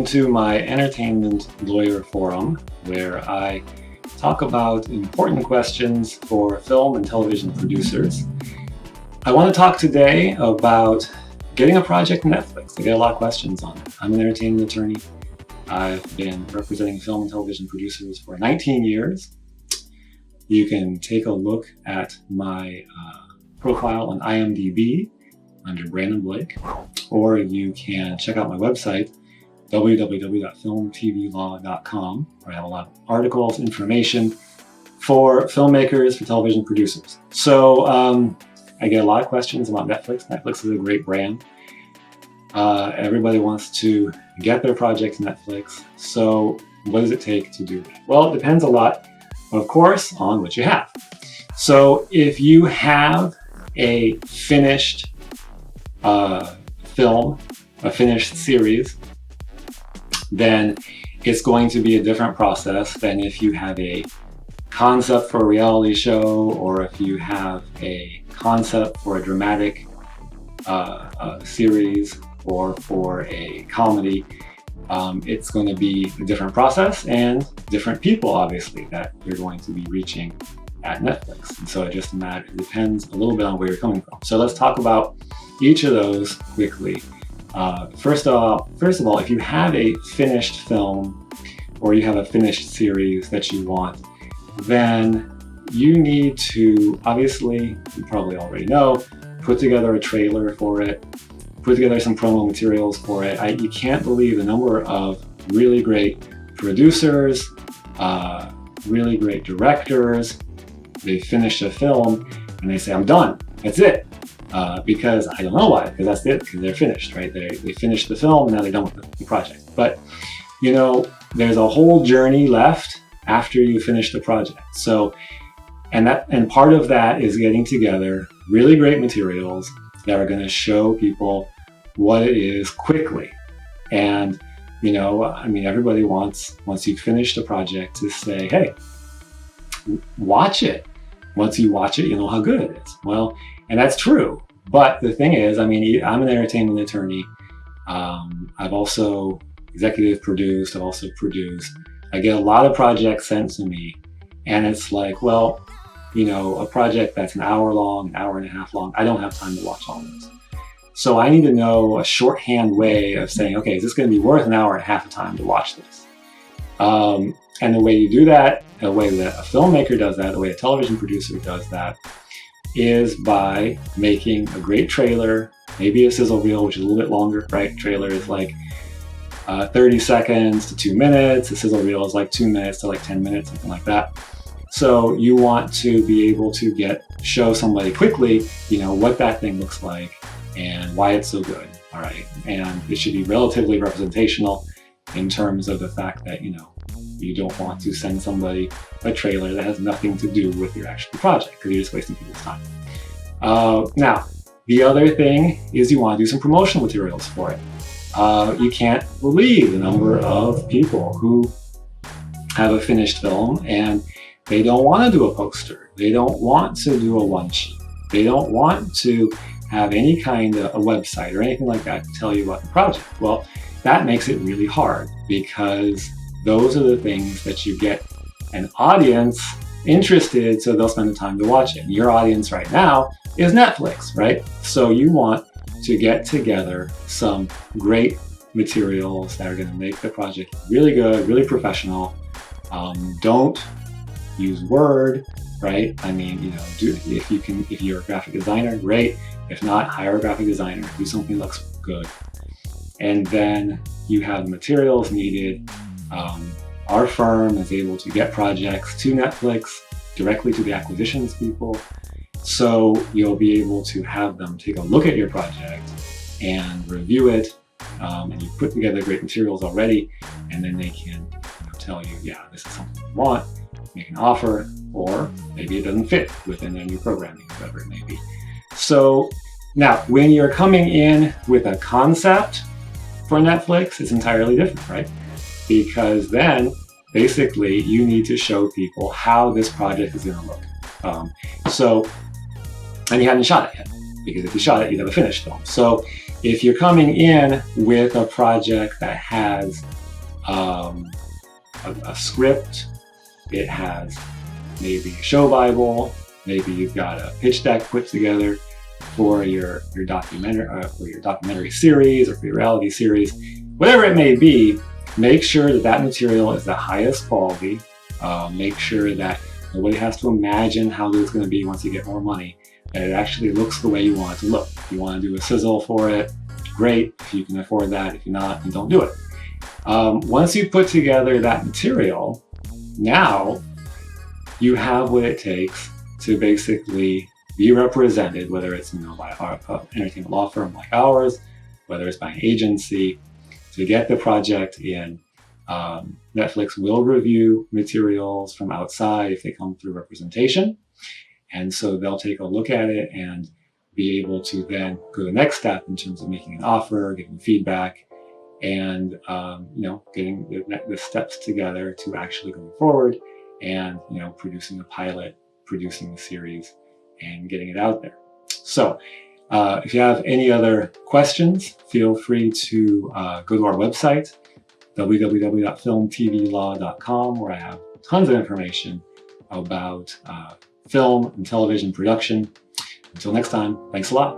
Welcome to my Entertainment Lawyer Forum, where I talk about important questions for film and television producers. I want to talk today about getting a project on Netflix. I get a lot of questions on it. I'm an entertainment attorney. I've been representing film and television producers for 19 years. You can take a look at my profile on IMDb under Brandon Blake, or you can check out my website, www.filmtvlaw.com, where I have a lot of articles, information for filmmakers, for television producers. So I get a lot of questions about Netflix. Netflix is a great brand. Everybody wants to get their projects Netflix. So what does it take to do that? Well, it depends a lot, of course, on what you have. So if you have a finished film, a finished series, then it's going to be a different process than if you have a concept for a reality show, or if you have a concept for a dramatic series, or for a comedy. It's going to be a different process and different people, obviously, that you're going to be reaching at Netflix. And so it depends a little bit on where you're coming from. So let's talk about each of those quickly. First of all, if you have a finished film or you have a finished series that you want, then you need to, obviously, you probably already know, put together a trailer for it, put together some promo materials for it. You can't believe the number of really great producers, really great directors. They finish a film and they say, I'm done, that's it. Because I don't know why, because that's it, because they're finished, right? They finished the film and now they're done with the project. But, you know, there's a whole journey left after you finish the project. So, and part of that is getting together really great materials that are going to show people what it is quickly. And, you know, I mean, everybody wants, once you finish the project, to say, hey, watch it. Once you watch it, you know how good it is. Well, and that's true. But the thing is, I mean, I'm an entertainment attorney. I've also executive produced, I've also produced. I get a lot of projects sent to me, and it's like, well, you know, a project that's an hour long, an hour and a half long, I don't have time to watch all those. So I need to know a shorthand way of saying, okay, is this going to be worth an hour and a half of time to watch this? And the way you do that, the way that a filmmaker does that, the way a television producer does that, is by making a great trailer, maybe a sizzle reel, which is a little bit longer, right? Trailer is like 30 seconds to 2 minutes. A sizzle reel is like 2 minutes to like 10 minutes, something like that. So you want to be able to show somebody quickly, you know, what that thing looks like and why it's so good, all right? And it should be relatively representational in terms of the fact that, you know, you don't want to send somebody a trailer that has nothing to do with your actual project, because you're just wasting people's time. Now, the other thing is you want to do some promotional materials for it. You can't believe the number of people who have a finished film and they don't want to do a poster. They don't want to do a one sheet. They don't want to have any kind of a website or anything like that to tell you about the project. Well, that makes it really hard, because those are the things that you get an audience interested, so they'll spend the time to watch it. And your audience right now is Netflix, right? So you want to get together some great materials that are going to make the project really good, really professional. Don't use Word, right? I mean, you know, if you're a graphic designer, great. If not, hire a graphic designer, do something that looks good. And then you have the materials needed. Our firm is able to get projects to Netflix directly to the acquisitions people. So you'll be able to have them take a look at your project and review it. And you put together great materials already, and then they can, you know, tell you, yeah, this is something you want, make an offer, or maybe it doesn't fit within their new programming, whatever it may be. So now, when you're coming in with a concept for Netflix, it's entirely different, right? Because then basically you need to show people how this project is going to look. And you haven't shot it yet, because if you shot it, you'd have a finished film. So If you're coming in with a project that has a script, it has maybe a show Bible, maybe you've got a pitch deck put together for your documentary series or for your reality series, whatever it may be, make sure that that material is the highest quality. Make sure that nobody has to imagine how it's going to be once you get more money, and it actually looks the way you want it to look. If you want to do a sizzle for it, great. If you can afford that, if you're not, then don't do it. Once you put together that material, now you have what it takes to basically be represented, whether it's by an entertainment law firm like ours, whether it's by an agency, to get the project in. Netflix will review materials from outside if they come through representation. And so they'll take a look at it and be able to then go to the next step in terms of making an offer, giving feedback, and getting the steps together to actually going forward and producing a pilot, producing a series, and getting it out there. So if you have any other questions, feel free to go to our website, www.filmtvlaw.com, where I have tons of information about film and television production. Until next time, thanks a lot.